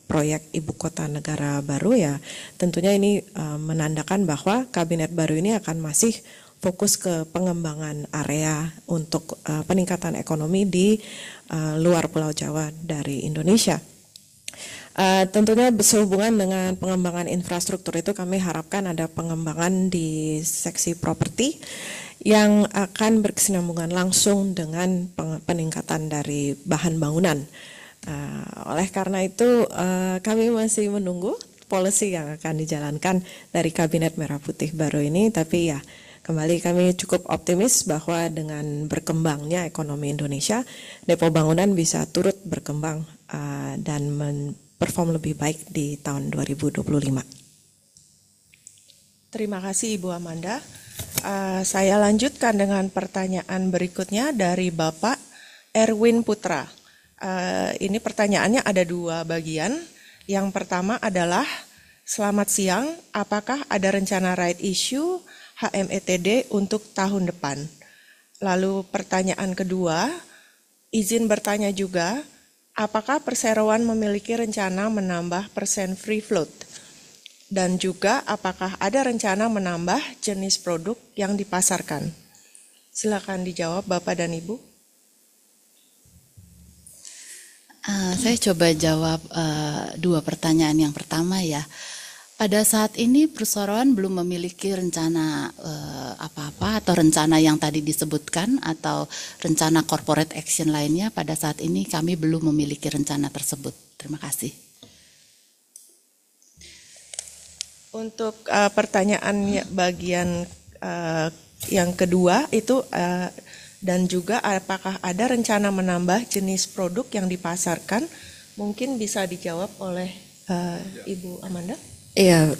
D: proyek Ibu Kota Negara baru, ya tentunya ini menandakan bahwa kabinet baru ini akan masih fokus ke pengembangan area untuk peningkatan ekonomi di luar Pulau Jawa dari Indonesia. Tentunya sehubungan dengan pengembangan infrastruktur itu kami harapkan ada pengembangan di seksi properti yang akan berkesinambungan langsung dengan peningkatan dari bahan bangunan. Oleh karena itu kami masih menunggu policy yang akan dijalankan dari Kabinet Merah Putih baru ini, tapi ya kembali kami cukup optimis bahwa dengan berkembangnya ekonomi Indonesia, Depo Bangunan bisa turut berkembang dan perform lebih baik di tahun 2025.
B: Terima kasih Ibu Amanda. Saya lanjutkan dengan pertanyaan berikutnya dari Bapak Erwin Putra. Ini pertanyaannya ada dua bagian. Yang pertama adalah, selamat siang, apakah ada rencana right issue HMETD untuk tahun depan? Lalu pertanyaan kedua, izin bertanya juga, apakah perseroan memiliki rencana menambah persen free float? Dan juga apakah ada rencana menambah jenis produk yang dipasarkan? Silakan dijawab Bapak dan Ibu.
E: Saya coba jawab dua pertanyaan. Yang pertama ya, pada saat ini perseroan belum memiliki rencana apa-apa atau rencana yang tadi disebutkan atau rencana corporate action lainnya. Pada saat ini kami belum memiliki rencana tersebut. Terima kasih.
B: Untuk pertanyaan bagian yang kedua itu dan juga apakah ada rencana menambah jenis produk yang dipasarkan, mungkin bisa dijawab oleh Ibu Amanda.
D: Iya,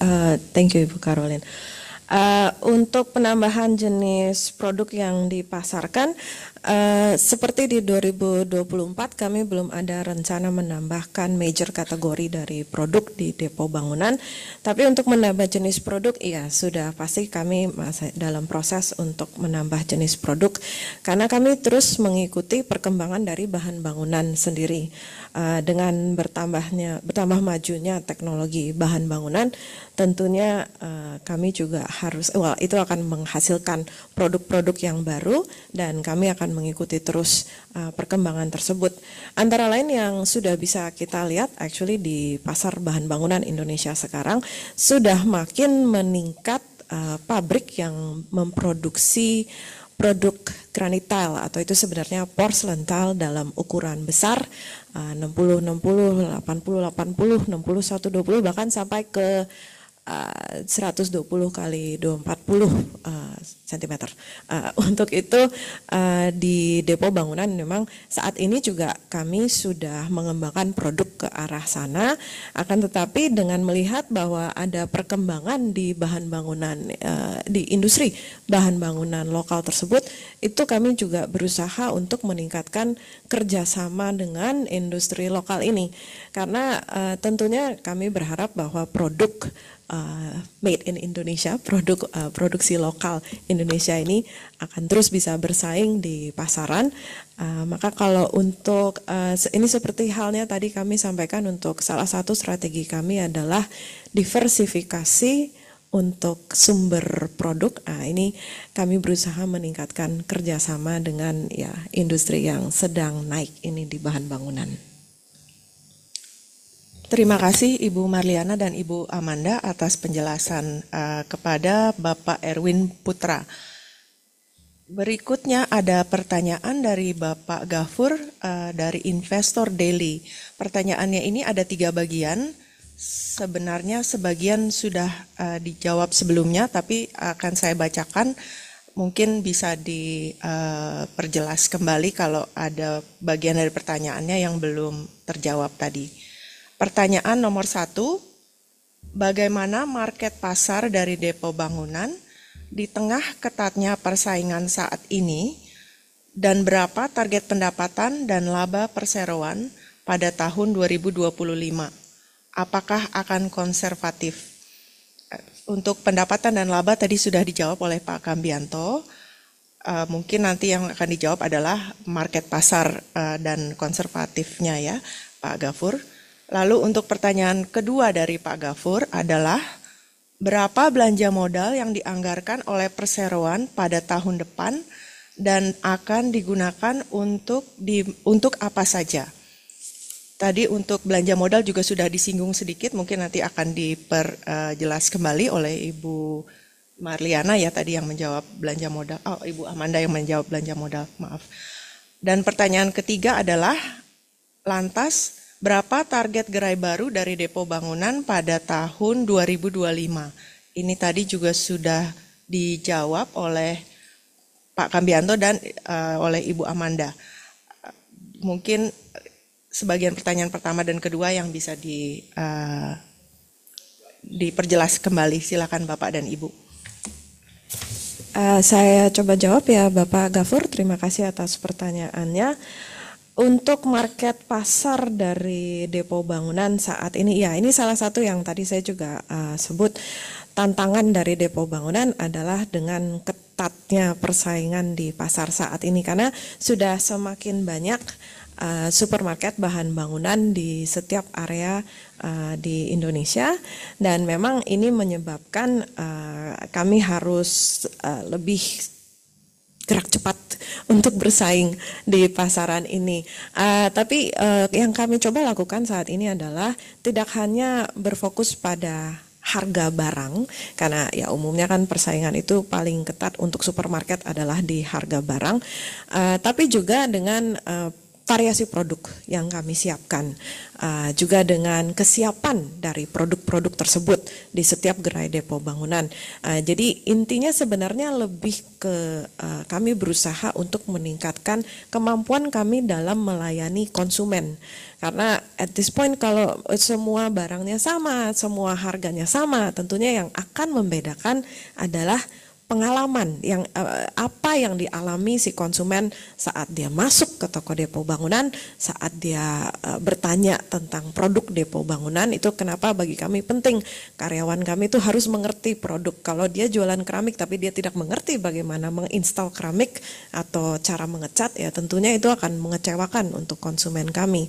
D: thank you Ibu Caroline. Untuk penambahan jenis produk yang dipasarkan, seperti di 2024 kami belum ada rencana menambahkan major kategori dari produk di Depo Bangunan. Tapi untuk menambah jenis produk, iya sudah pasti kami masih dalam proses untuk menambah jenis produk. Karena kami terus mengikuti perkembangan dari bahan bangunan sendiri. Dengan bertambah majunya teknologi bahan bangunan, tentunya kami juga harus, itu akan menghasilkan produk-produk yang baru dan kami akan mengikuti terus perkembangan tersebut. Antara lain yang sudah bisa kita lihat actually di pasar bahan bangunan Indonesia sekarang sudah makin meningkat pabrik yang memproduksi produk granite tile, atau itu sebenarnya porcelain tile dalam ukuran besar 60, 80, 80, 60, 120 bahkan sampai ke 120 kali 240 cm. Untuk itu di Depo Bangunan memang saat ini juga kami sudah mengembangkan produk ke arah sana, akan tetapi dengan melihat bahwa ada perkembangan di bahan bangunan, di industri bahan bangunan lokal tersebut, itu kami juga berusaha untuk meningkatkan kerjasama dengan industri lokal ini, karena tentunya kami berharap bahwa produk made in Indonesia, produksi lokal Indonesia ini akan terus bisa bersaing di pasaran. Maka kalau untuk ini seperti halnya tadi kami sampaikan, untuk salah satu strategi kami adalah diversifikasi untuk sumber produk. Ini kami berusaha meningkatkan kerjasama dengan ya industri yang sedang naik ini di bahan bangunan.
B: Terima kasih Ibu Marliana dan Ibu Amanda atas penjelasan kepada Bapak Erwin Putra. Berikutnya ada pertanyaan dari Bapak Gafur dari Investor Daily. Pertanyaannya ini ada 3 bagian. Sebenarnya sebagian sudah dijawab sebelumnya, tapi akan saya bacakan. Mungkin bisa diperjelas kembali kalau ada bagian dari pertanyaannya yang belum terjawab tadi. Pertanyaan nomor 1, bagaimana market pasar dari Depo Bangunan di tengah ketatnya persaingan saat ini dan berapa target pendapatan dan laba perseroan pada tahun 2025? Apakah akan konservatif? Untuk pendapatan dan laba tadi sudah dijawab oleh Pak Kambianto. Mungkin nanti yang akan dijawab adalah market pasar dan konservatifnya ya, Pak Gafur. Lalu untuk pertanyaan kedua dari Pak Gafur adalah berapa belanja modal yang dianggarkan oleh perseroan pada tahun depan dan akan digunakan untuk apa saja? Tadi untuk belanja modal juga sudah disinggung sedikit, mungkin nanti akan diperjelas kembali oleh Ibu Marliana ya tadi yang menjawab belanja modal. Oh, Ibu Amanda yang menjawab belanja modal, maaf. Dan pertanyaan ketiga adalah, lantas berapa target gerai baru dari Depo Bangunan pada tahun 2025? Ini tadi juga sudah dijawab oleh Pak Kambianto dan oleh Ibu Amanda. Mungkin sebagian pertanyaan pertama dan kedua yang bisa diperjelas kembali. Silakan Bapak dan Ibu.
D: Saya coba jawab ya Bapak Gafur, terima kasih atas pertanyaannya. Untuk market pasar dari Depo Bangunan saat ini, ya ini salah satu yang tadi saya juga sebut, tantangan dari Depo Bangunan adalah dengan ketatnya persaingan di pasar saat ini, karena sudah semakin banyak supermarket bahan bangunan di setiap area di Indonesia, dan memang ini menyebabkan kami harus lebih gerak cepat untuk bersaing di pasaran ini. Tapi yang kami coba lakukan saat ini adalah tidak hanya berfokus pada harga barang, karena ya umumnya kan persaingan itu paling ketat untuk supermarket adalah di harga barang, tapi juga dengan variasi produk yang kami siapkan, juga dengan kesiapan dari produk-produk tersebut di setiap gerai Depo Bangunan. Jadi intinya sebenarnya lebih ke kami berusaha untuk meningkatkan kemampuan kami dalam melayani konsumen. Karena at this point kalau semua barangnya sama, semua harganya sama, tentunya yang akan membedakan adalah pengalaman yang apa yang dialami si konsumen saat dia masuk ke toko Depo Bangunan, saat dia bertanya tentang produk Depo Bangunan. Itu kenapa bagi kami penting karyawan kami itu harus mengerti produk. Kalau dia jualan keramik tapi dia tidak mengerti bagaimana menginstal keramik atau cara mengecat, ya tentunya itu akan mengecewakan untuk konsumen kami.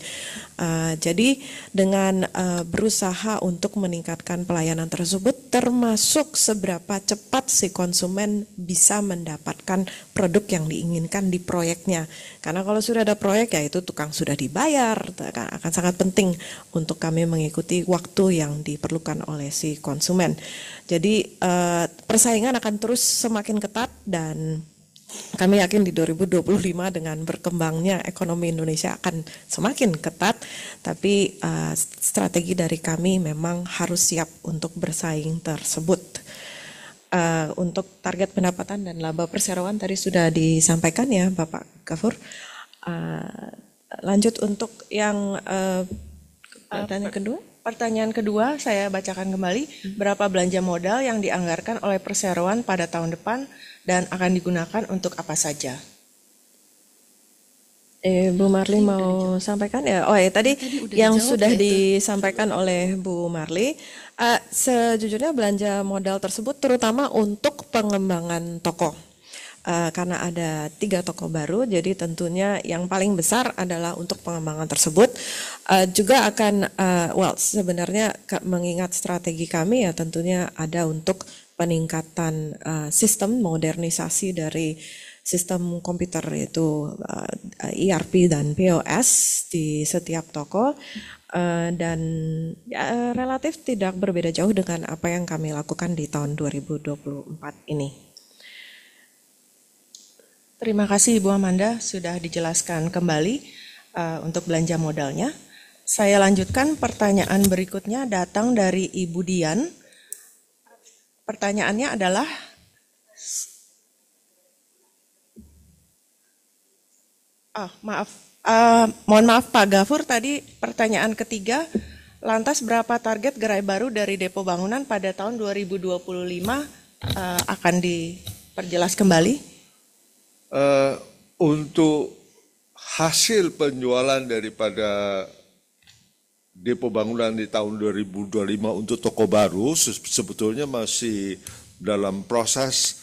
D: Jadi dengan berusaha untuk meningkatkan pelayanan tersebut, termasuk seberapa cepat si konsumen bisa mendapatkan produk yang diinginkan di proyeknya. Karena kalau sudah ada proyek, ya itu tukang sudah dibayar, akan sangat penting untuk kami mengikuti waktu yang diperlukan oleh si konsumen. Jadi persaingan akan terus semakin ketat, dan kami yakin di 2025 dengan berkembangnya ekonomi Indonesia akan semakin ketat, tapi strategi dari kami memang harus siap untuk bersaing tersebut. Untuk target pendapatan dan laba perseroan tadi sudah disampaikan ya Bapak Gafur. Lanjut untuk yang pertanyaan kedua.
B: Pertanyaan kedua saya bacakan kembali. Berapa belanja modal yang dianggarkan oleh perseroan pada tahun depan dan akan digunakan untuk apa saja?
D: Bu Marli mau sampaikan ya? Oh ya, tadi yang sudah disampaikan oleh Bu Marli. Sejujurnya belanja modal tersebut terutama untuk pengembangan toko. Karena ada 3 toko baru, jadi tentunya yang paling besar adalah untuk pengembangan tersebut. Juga akan, sebenarnya mengingat strategi kami ya tentunya ada untuk peningkatan sistem modernisasi dari sistem komputer yaitu ERP dan POS di setiap toko dan relatif tidak berbeda jauh dengan apa yang kami lakukan di tahun 2024 ini.
B: Terima kasih Ibu Amanda sudah dijelaskan kembali untuk belanja modalnya. Saya lanjutkan, pertanyaan berikutnya datang dari Ibu Dian. Pertanyaannya adalah mohon maaf Pak Gafur, tadi pertanyaan ketiga, lantas berapa target gerai baru dari Depo Bangunan pada tahun 2025 akan diperjelas kembali?
C: Untuk hasil penjualan daripada Depo Bangunan di tahun 2025 untuk toko baru sebetulnya masih dalam proses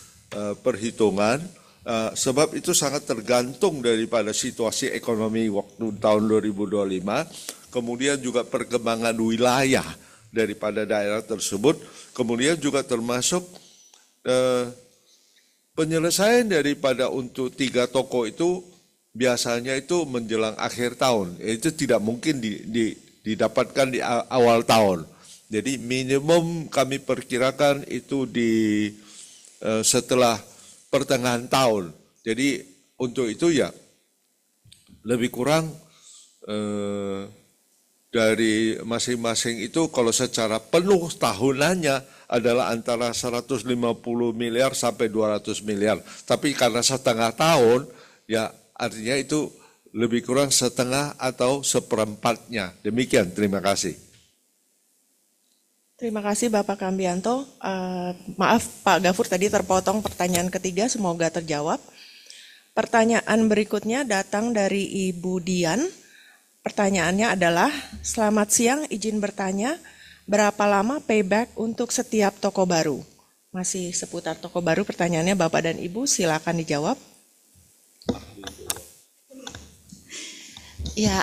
C: perhitungan. Sebab itu sangat tergantung daripada situasi ekonomi waktu tahun 2025, kemudian juga perkembangan wilayah daripada daerah tersebut, kemudian juga termasuk penyelesaian daripada untuk 3 toko itu biasanya itu menjelang akhir tahun, itu tidak mungkin didapatkan di awal tahun. Jadi minimum kami perkirakan itu di setelah pertengahan tahun. Jadi untuk itu ya lebih kurang dari masing-masing itu kalau secara penuh tahunannya adalah antara 150 miliar sampai 200 miliar. Tapi karena setengah tahun ya artinya itu lebih kurang setengah atau seperempatnya. Demikian, terima kasih.
B: Terima kasih Bapak Kambianto. Maaf Pak Gafur tadi terpotong pertanyaan ketiga, semoga terjawab. Pertanyaan berikutnya datang dari Ibu Dian. Pertanyaannya adalah, selamat siang, izin bertanya, berapa lama payback untuk setiap toko baru? Masih seputar toko baru, pertanyaannya Bapak dan Ibu, silakan dijawab.
E: Ya,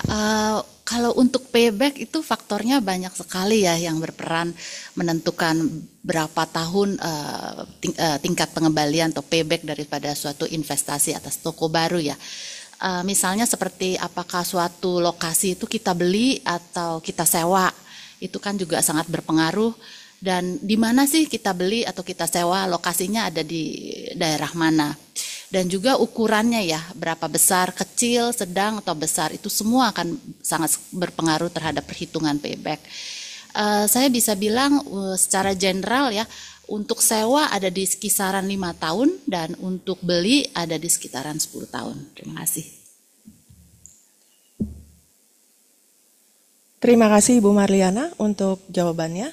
E: kalau untuk payback itu faktornya banyak sekali ya yang berperan menentukan berapa tahun tingkat pengembalian atau payback daripada suatu investasi atas toko baru ya. Misalnya seperti apakah suatu lokasi itu kita beli atau kita sewa, itu kan juga sangat berpengaruh. Dan di mana sih kita beli atau kita sewa, lokasinya ada di daerah mana. Dan juga ukurannya ya, berapa besar, kecil, sedang, atau besar, itu semua akan sangat berpengaruh terhadap perhitungan payback. Saya bisa bilang secara general ya, untuk sewa ada di kisaran 5 tahun, dan untuk beli ada di sekitaran 10 tahun. Terima kasih.
B: Terima kasih Ibu Marliana untuk jawabannya.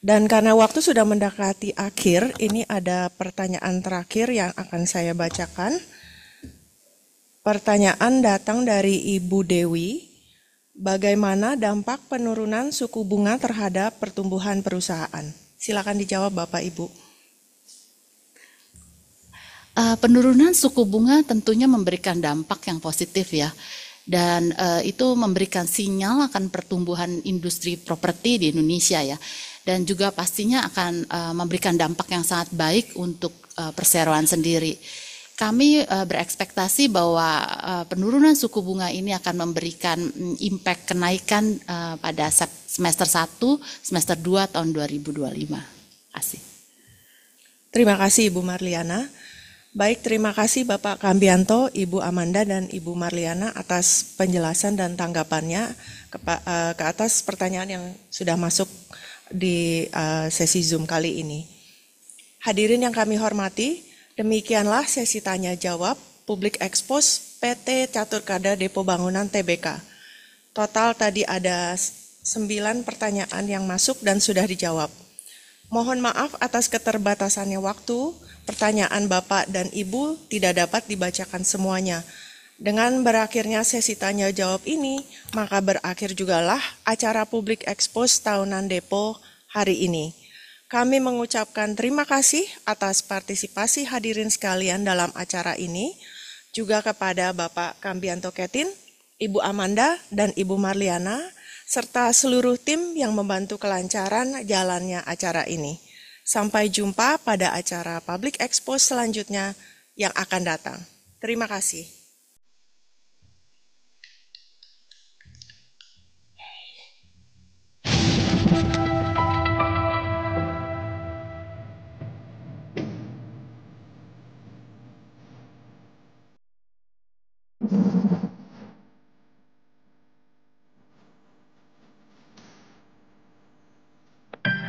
B: Dan karena waktu sudah mendekati akhir, ini ada pertanyaan terakhir yang akan saya bacakan. Pertanyaan datang dari Ibu Dewi. Bagaimana dampak penurunan suku bunga terhadap pertumbuhan perusahaan? Silakan dijawab Bapak Ibu.
E: Penurunan suku bunga tentunya memberikan dampak yang positif ya. Dan itu memberikan sinyal akan pertumbuhan industri properti di Indonesia ya. Dan juga pastinya akan memberikan dampak yang sangat baik untuk perseroan sendiri. Kami berekspektasi bahwa penurunan suku bunga ini akan memberikan impact kenaikan pada semester 1, semester 2 tahun 2025. Kasih.
B: Terima kasih Ibu Marliana. Baik, terima kasih Bapak Kambianto, Ibu Amanda, dan Ibu Marliana atas penjelasan dan tanggapannya ke atas pertanyaan yang sudah masuk di sesi Zoom kali ini. Hadirin yang kami hormati, demikianlah sesi tanya jawab Public Expose PT Catur Kada Depo Bangunan Tbk. Total tadi ada 9 pertanyaan yang masuk dan sudah dijawab. Mohon maaf atas keterbatasannya waktu, pertanyaan Bapak dan Ibu tidak dapat dibacakan semuanya. Dengan berakhirnya sesi tanya jawab ini, maka berakhir jugalah acara Public Expose tahunan Depo hari ini. Kami mengucapkan terima kasih atas partisipasi hadirin sekalian dalam acara ini, juga kepada Bapak Kambianto Ketin, Ibu Amanda, dan Ibu Marliana, serta seluruh tim yang membantu kelancaran jalannya acara ini. Sampai jumpa pada acara Public Expose selanjutnya yang akan datang. Terima kasih.